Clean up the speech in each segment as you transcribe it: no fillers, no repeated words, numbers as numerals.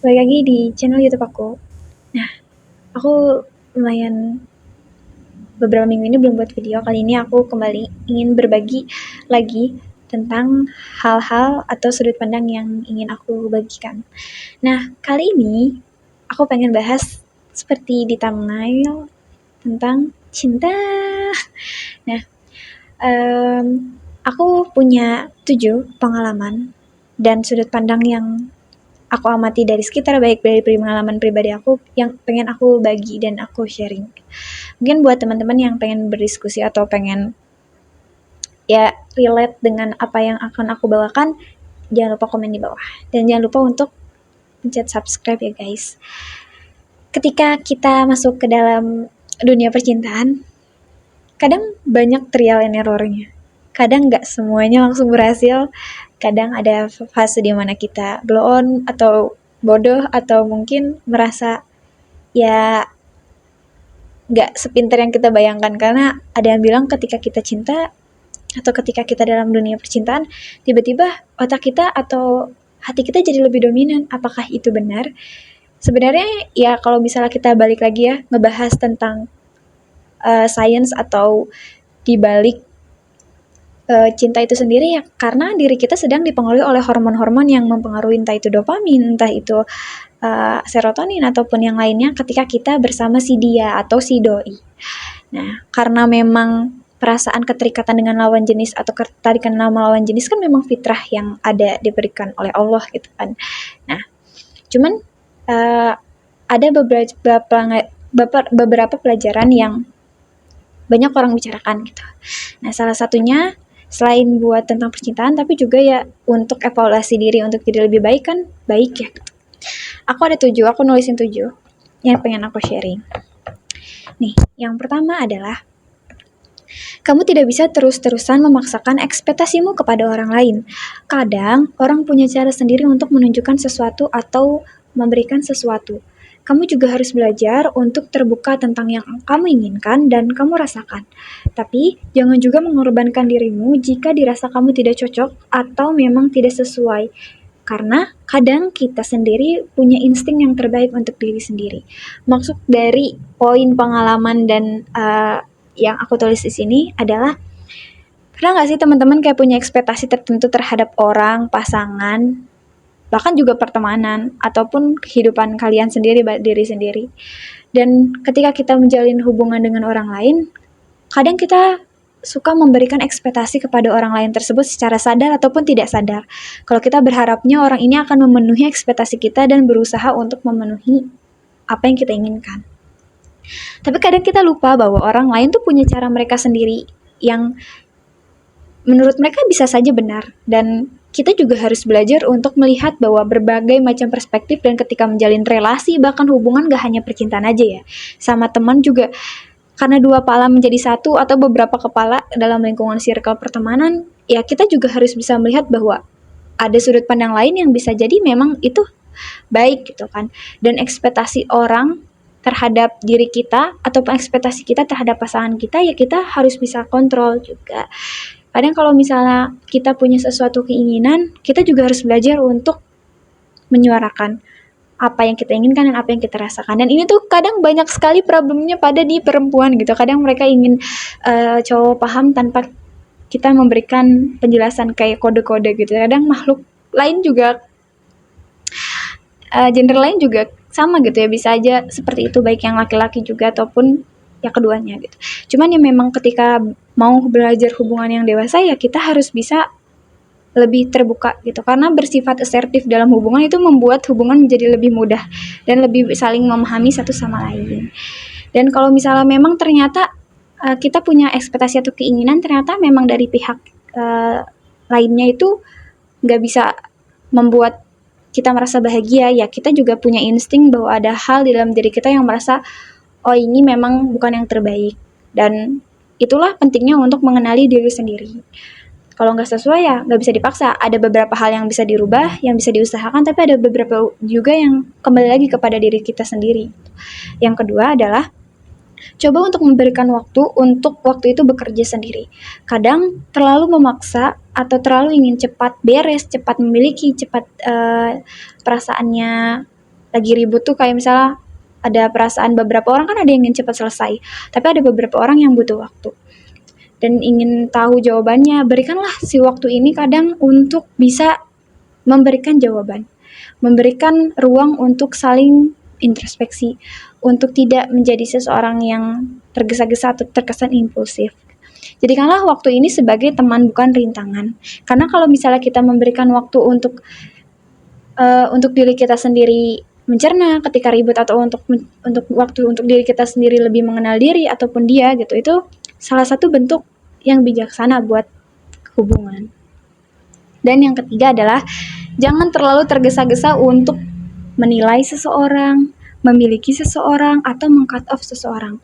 balik lagi di channel YouTube aku. Nah, aku lumayan beberapa minggu ini belum buat video. Kali ini aku kembali ingin berbagi lagi tentang hal-hal atau sudut pandang yang ingin aku bagikan. Nah, kali ini aku pengen bahas seperti di thumbnail tentang cinta. Nah, aku punya 7 pengalaman dan sudut pandang yang aku amati dari sekitar, baik dari pengalaman pribadi aku yang pengen aku bagi dan aku sharing. Mungkin buat teman-teman yang pengen berdiskusi atau pengen ya relate dengan apa yang akan aku bawakan, jangan lupa komen di bawah. Dan jangan lupa untuk pencet subscribe ya guys. Ketika kita masuk ke dalam dunia percintaan, kadang banyak trial and error-nya. Kadang nggak semuanya langsung berhasil, kadang ada fase di mana kita blow on atau bodoh atau mungkin merasa ya nggak sepintar yang kita bayangkan, karena ada yang bilang ketika kita cinta atau ketika kita dalam dunia percintaan tiba-tiba otak kita atau hati kita jadi lebih dominan. Apakah itu benar? Sebenarnya ya kalau misalnya kita balik lagi ya ngebahas tentang sains atau dibalik cinta itu sendiri, ya karena diri kita sedang dipengaruhi oleh hormon-hormon yang mempengaruhi entah itu dopamin, entah itu serotonin ataupun yang lainnya ketika kita bersama si dia atau si doi. Nah, karena memang perasaan keterikatan dengan lawan jenis atau ketertarikan sama lawan jenis kan memang fitrah yang ada diberikan oleh Allah gitu kan. Nah, cuman ada beberapa pelajaran yang banyak orang bicarakan gitu. Nah, salah satunya selain buat tentang percintaan, tapi juga ya untuk evaluasi diri untuk jadi lebih baik kan baik ya. Aku ada 7, aku nulisin 7 yang pengen aku sharing. Nih, yang pertama adalah kamu tidak bisa terus-terusan memaksakan ekspektasimu kepada orang lain. Kadang, orang punya cara sendiri untuk menunjukkan sesuatu atau memberikan sesuatu. Kamu juga harus belajar untuk terbuka tentang yang kamu inginkan dan kamu rasakan. Tapi, jangan juga mengorbankan dirimu jika dirasa kamu tidak cocok atau memang tidak sesuai. Karena kadang kita sendiri punya insting yang terbaik untuk diri sendiri. Maksud dari poin pengalaman dan yang aku tulis di sini adalah, pernah nggak sih teman-teman kayak punya ekspektasi tertentu terhadap orang, pasangan, bahkan juga pertemanan ataupun kehidupan kalian sendiri, diri sendiri. Dan ketika kita menjalin hubungan dengan orang lain, kadang kita suka memberikan ekspektasi kepada orang lain tersebut secara sadar ataupun tidak sadar. Kalau kita berharapnya orang ini akan memenuhi ekspektasi kita dan berusaha untuk memenuhi apa yang kita inginkan. Tapi kadang kita lupa bahwa orang lain tuh punya cara mereka sendiri yang menurut mereka bisa saja benar, dan kita juga harus belajar untuk melihat bahwa berbagai macam perspektif. Dan ketika menjalin relasi, bahkan hubungan gak hanya percintaan aja ya, sama teman juga, karena dua kepala menjadi satu atau beberapa kepala dalam lingkungan circle pertemanan, ya kita juga harus bisa melihat bahwa ada sudut pandang lain yang bisa jadi memang itu baik gitu kan. Dan ekspektasi orang terhadap diri kita atau ekspektasi kita terhadap pasangan kita, ya kita harus bisa kontrol juga. Kadang kalau misalnya kita punya sesuatu keinginan, kita juga harus belajar untuk menyuarakan apa yang kita inginkan dan apa yang kita rasakan. Dan ini tuh kadang banyak sekali problemnya pada di perempuan gitu. Kadang mereka ingin cowok paham tanpa kita memberikan penjelasan kayak kode-kode gitu. Kadang makhluk lain juga, gender lain juga sama gitu ya, bisa aja seperti itu, baik yang laki-laki juga ataupun ya keduanya gitu. Cuman ya memang ketika mau belajar hubungan yang dewasa, ya kita harus bisa lebih terbuka gitu, karena bersifat asertif dalam hubungan itu membuat hubungan menjadi lebih mudah dan lebih saling memahami satu sama lain. Dan kalau misalnya memang ternyata kita punya ekspektasi atau keinginan, ternyata memang dari pihak lainnya itu gak bisa membuat kita merasa bahagia, ya kita juga punya insting bahwa ada hal di dalam diri kita yang merasa, oh ini memang bukan yang terbaik. Dan itulah pentingnya untuk mengenali diri sendiri. Kalau nggak sesuai ya nggak bisa dipaksa. Ada beberapa hal yang bisa dirubah, yang bisa diusahakan, tapi ada beberapa juga yang kembali lagi kepada diri kita sendiri. Yang kedua adalah coba untuk memberikan waktu untuk waktu itu bekerja sendiri. Kadang terlalu memaksa atau terlalu ingin cepat beres, cepat memiliki, cepat perasaannya lagi ribut tuh kayak misalnya ada perasaan beberapa orang kan ada yang ingin cepat selesai, tapi ada beberapa orang yang butuh waktu dan ingin tahu jawabannya. Berikanlah si waktu ini kadang untuk bisa memberikan jawaban, memberikan ruang untuk saling introspeksi, untuk tidak menjadi seseorang yang tergesa-gesa atau terkesan impulsif. Jadikanlah waktu ini sebagai teman bukan rintangan. Karena kalau misalnya kita memberikan waktu untuk diri kita sendiri mencerna ketika ribut, atau untuk waktu untuk diri kita sendiri lebih mengenal diri ataupun dia gitu, itu salah satu bentuk yang bijaksana buat hubungan. Dan yang ketiga adalah jangan terlalu tergesa-gesa untuk menilai seseorang, memiliki seseorang, atau meng-cut off seseorang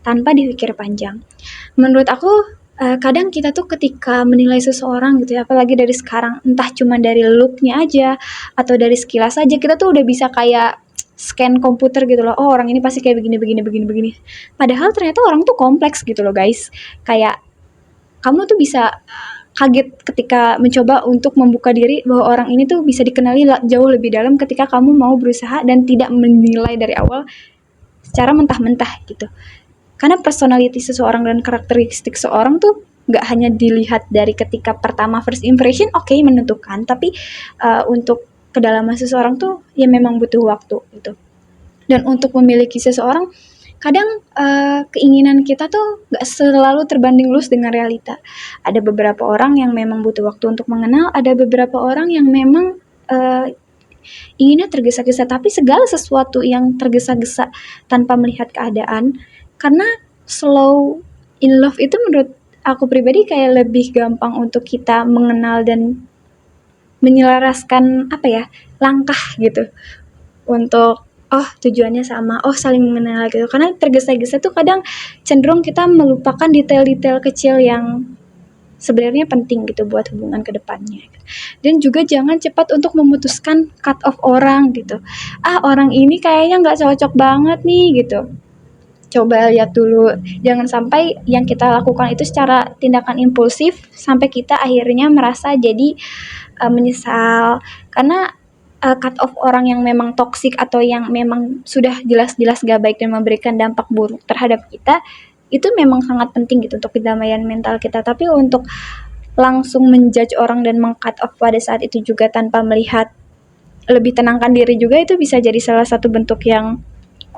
tanpa dipikir panjang. Menurut aku kadang kita tuh ketika menilai seseorang gitu ya, apalagi dari sekarang, entah cuma dari looknya aja atau dari sekilas aja, kita tuh udah bisa kayak scan komputer gitu loh. Oh, orang ini pasti kayak begini. Padahal ternyata orang tuh kompleks gitu loh guys. Kayak kamu tuh bisa kaget ketika mencoba untuk membuka diri bahwa orang ini tuh bisa dikenali jauh lebih dalam ketika kamu mau berusaha dan tidak menilai dari awal secara mentah-mentah gitu. Karena personality seseorang dan karakteristik seseorang tuh nggak hanya dilihat dari ketika pertama first impression, oke, menentukan, tapi untuk kedalaman seseorang tuh ya memang butuh waktu gitu. Dan untuk memiliki seseorang, kadang keinginan kita tuh nggak selalu terbanding lurus dengan realita. Ada beberapa orang yang memang butuh waktu untuk mengenal, ada beberapa orang yang memang inginnya tergesa-gesa, tapi segala sesuatu yang tergesa-gesa tanpa melihat keadaan, karena slow in love itu menurut aku pribadi kayak lebih gampang untuk kita mengenal dan menyelaraskan langkah gitu, untuk tujuannya sama, saling mengenal gitu. Karena tergesa-gesa tuh kadang cenderung kita melupakan detail-detail kecil yang sebenarnya penting gitu buat hubungan kedepannya. Dan juga jangan cepat untuk memutuskan cut off orang gitu. Orang ini kayaknya nggak cocok banget nih gitu. Coba lihat dulu, jangan sampai yang kita lakukan itu secara tindakan impulsif sampai kita akhirnya merasa jadi menyesal. Karena cut off orang yang memang toksik atau yang memang sudah jelas-jelas gak baik dan memberikan dampak buruk terhadap kita, itu memang sangat penting gitu untuk kedamaian mental kita. Tapi untuk langsung menjudge orang dan meng-cut off pada saat itu juga tanpa melihat lebih tenangkan diri juga, itu bisa jadi salah satu bentuk yang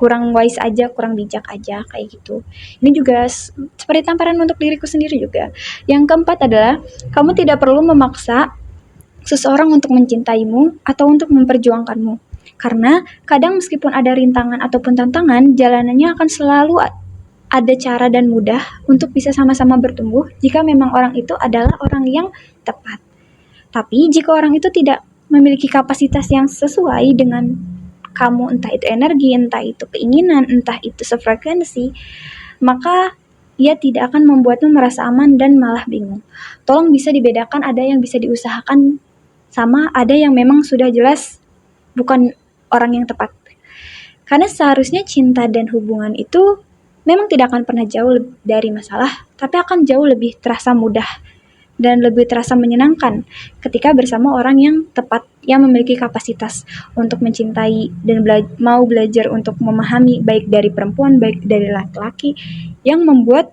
kurang wise aja, kurang bijak aja kayak gitu. Ini juga seperti tamparan untuk diriku sendiri juga. Yang keempat adalah kamu tidak perlu memaksa seseorang untuk mencintaimu atau untuk memperjuangkanmu. Karena kadang meskipun ada rintangan ataupun tantangan, jalanannya akan selalu ada cara dan mudah untuk bisa sama-sama bertumbuh jika memang orang itu adalah orang yang tepat. Tapi jika orang itu tidak memiliki kapasitas yang sesuai dengan kamu, entah itu energi, entah itu keinginan, entah itu sefrekuensi, maka ia tidak akan membuatmu merasa aman dan malah bingung. Tolong bisa dibedakan, ada yang bisa diusahakan sama ada yang memang sudah jelas bukan orang yang tepat. Karena seharusnya cinta dan hubungan itu memang tidak akan pernah jauh dari masalah, tapi akan jauh lebih terasa mudah dan lebih terasa menyenangkan ketika bersama orang yang tepat, yang memiliki kapasitas untuk mencintai dan mau belajar untuk memahami, baik dari perempuan, baik dari laki-laki, yang membuat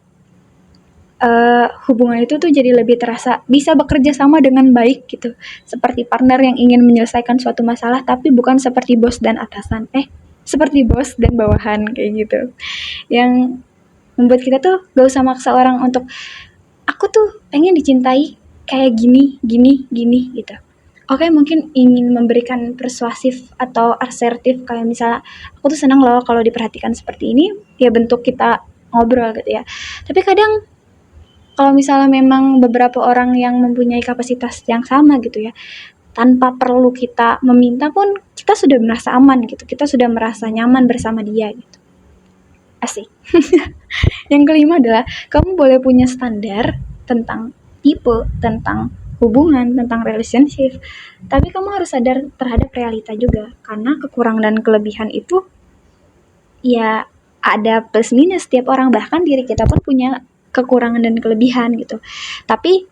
hubungan itu tuh jadi lebih terasa bisa bekerja sama dengan baik gitu, seperti partner yang ingin menyelesaikan suatu masalah, tapi bukan seperti bos dan atasan, seperti bos dan bawahan kayak gitu, yang membuat kita tuh gak usah maksa orang untuk aku tuh pengen dicintai kayak gini gitu. Oke, mungkin ingin memberikan persuasif atau asertif, kayak misalnya aku tuh senang loh kalau diperhatikan seperti ini, ya bentuk kita ngobrol gitu ya. Tapi kadang kalau misalnya memang beberapa orang yang mempunyai kapasitas yang sama gitu ya, tanpa perlu kita meminta pun kita sudah merasa aman gitu, kita sudah merasa nyaman bersama dia gitu. Asik. Yang kelima adalah kamu boleh punya standar tentang tipe, tentang hubungan, tentang relationship, tapi kamu harus sadar terhadap realita juga, karena kekurangan dan kelebihan itu ya ada plus minus setiap orang, bahkan diri kita pun punya kekurangan dan kelebihan gitu. Tapi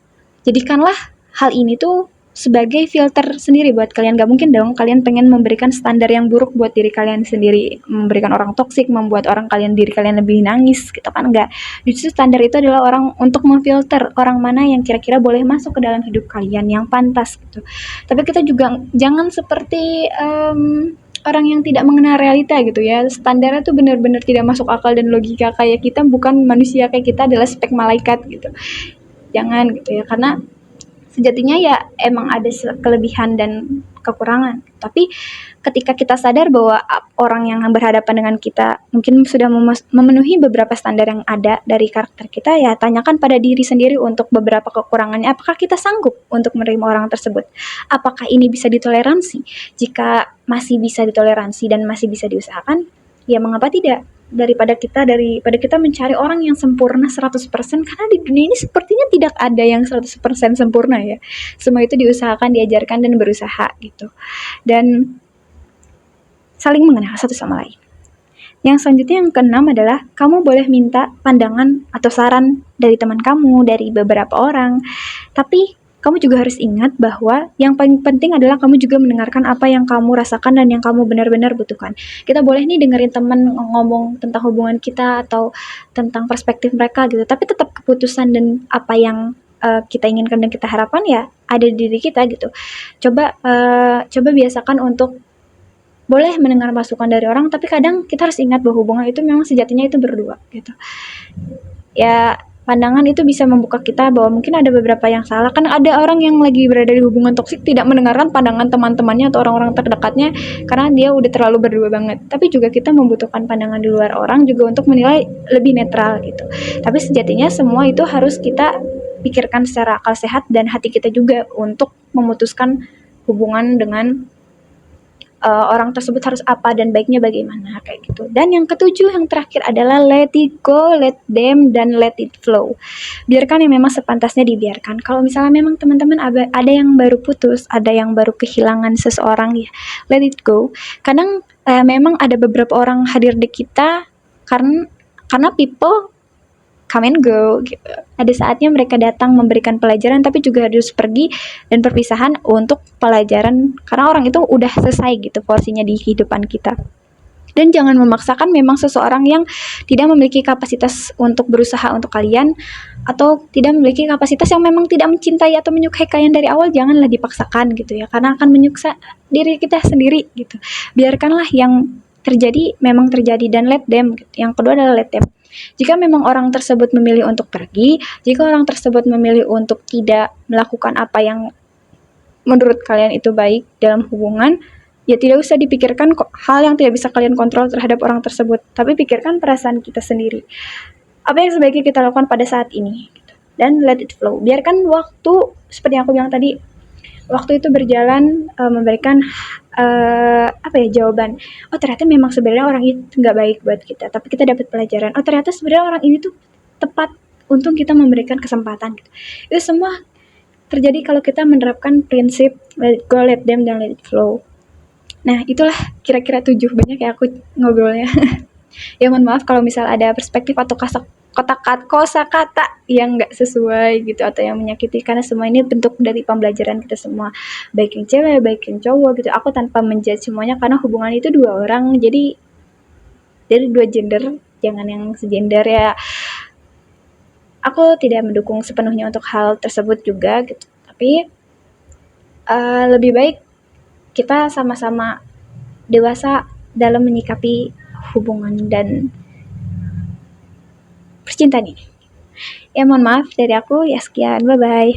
jadikanlah hal ini tuh sebagai filter sendiri buat kalian. Gak mungkin dong kalian pengen memberikan standar yang buruk buat diri kalian sendiri, memberikan orang toksik, membuat orang diri kalian lebih nangis gitu kan. Enggak, justru standar itu adalah orang untuk memfilter orang mana yang kira-kira boleh masuk ke dalam hidup kalian, yang pantas gitu. Tapi kita juga jangan seperti orang yang tidak mengenal realita gitu ya. Standarnya tuh benar-benar tidak masuk akal dan logika, kayak kita bukan manusia, kayak kita adalah spek malaikat gitu. Jangan gitu ya, karena sejatinya ya emang ada kelebihan dan kekurangan. Tapi ketika kita sadar bahwa orang yang berhadapan dengan kita mungkin sudah memenuhi beberapa standar yang ada dari karakter kita, ya tanyakan pada diri sendiri untuk beberapa kekurangannya. Apakah kita sanggup untuk menerima orang tersebut? Apakah ini bisa ditoleransi? Jika masih bisa ditoleransi dan masih bisa diusahakan, ya mengapa tidak? Daripada kita mencari orang yang sempurna 100%, karena di dunia ini sepertinya tidak ada yang 100% sempurna ya. Semua itu diusahakan, diajarkan, dan berusaha gitu. Dan saling mengenal satu sama lain. Yang selanjutnya, yang keenam adalah kamu boleh minta pandangan atau saran dari teman kamu, dari beberapa orang. Tapi kamu juga harus ingat bahwa yang paling penting adalah kamu juga mendengarkan apa yang kamu rasakan dan yang kamu benar-benar butuhkan. Kita boleh nih dengerin teman ngomong tentang hubungan kita atau tentang perspektif mereka gitu, tapi tetap keputusan dan apa yang kita inginkan dan kita harapkan ya ada di diri kita gitu. Coba biasakan untuk boleh mendengar masukan dari orang, tapi kadang kita harus ingat bahwa hubungan itu memang sejatinya itu berdua gitu. Ya, pandangan itu bisa membuka kita bahwa mungkin ada beberapa yang salah. Kan ada orang yang lagi berada di hubungan toksik tidak mendengarkan pandangan teman-temannya atau orang-orang terdekatnya karena dia udah terlalu berdua banget. Tapi juga kita membutuhkan pandangan di luar orang juga untuk menilai lebih netral gitu. Tapi sejatinya semua itu harus kita pikirkan secara akal sehat dan hati kita juga untuk memutuskan hubungan dengan orang tersebut harus apa dan baiknya bagaimana kayak gitu. Dan yang ketujuh, yang terakhir adalah let it go, let them, dan let it flow. Biarkan yang memang sepantasnya dibiarkan. Kalau misalnya memang teman-teman ada yang baru putus, ada yang baru kehilangan seseorang, ya let it go. Kadang memang ada beberapa orang hadir di kita karena people come and go gitu. Ada saatnya mereka datang memberikan pelajaran, tapi juga harus pergi, dan perpisahan untuk pelajaran karena orang itu udah selesai gitu porsinya di kehidupan kita. Dan jangan memaksakan memang seseorang yang tidak memiliki kapasitas untuk berusaha untuk kalian, atau tidak memiliki kapasitas yang memang tidak mencintai atau menyukai kalian dari awal. Janganlah dipaksakan gitu ya, karena akan menyiksa diri kita sendiri gitu. Biarkanlah yang terjadi memang terjadi dan let them gitu. Yang kedua adalah let them. Jika memang orang tersebut memilih untuk pergi, jika orang tersebut memilih untuk tidak melakukan apa yang menurut kalian itu baik dalam hubungan, ya tidak usah dipikirkan hal yang tidak bisa kalian kontrol terhadap orang tersebut, tapi pikirkan perasaan kita sendiri. Apa yang sebaiknya kita lakukan pada saat ini? Dan let it flow. Biarkan waktu, seperti yang aku bilang tadi, waktu itu berjalan memberikan jawaban. Oh ternyata memang sebenarnya orang itu nggak baik buat kita, tapi kita dapat pelajaran. Oh ternyata sebenarnya orang ini tuh tepat, untung kita memberikan kesempatan gitu. Itu semua terjadi kalau kita menerapkan prinsip let it go, let them, dan let it flow. Nah itulah kira-kira 7, banyak ya aku ngobrolnya. Ya mohon maaf kalau misal ada perspektif atau kosakata yang nggak sesuai gitu atau yang menyakiti, karena semua ini bentuk dari pembelajaran kita semua, baik yang cewek baik yang cowok gitu. Aku tanpa menjudge semuanya karena hubungan itu 2 orang, jadi dari 2 gender, jangan yang segender ya. Aku tidak mendukung sepenuhnya untuk hal tersebut juga gitu, tapi lebih baik kita sama-sama dewasa dalam menyikapi hubungan dan percintaan ini. Ya mohon maaf dari aku, ya sekian, bye bye.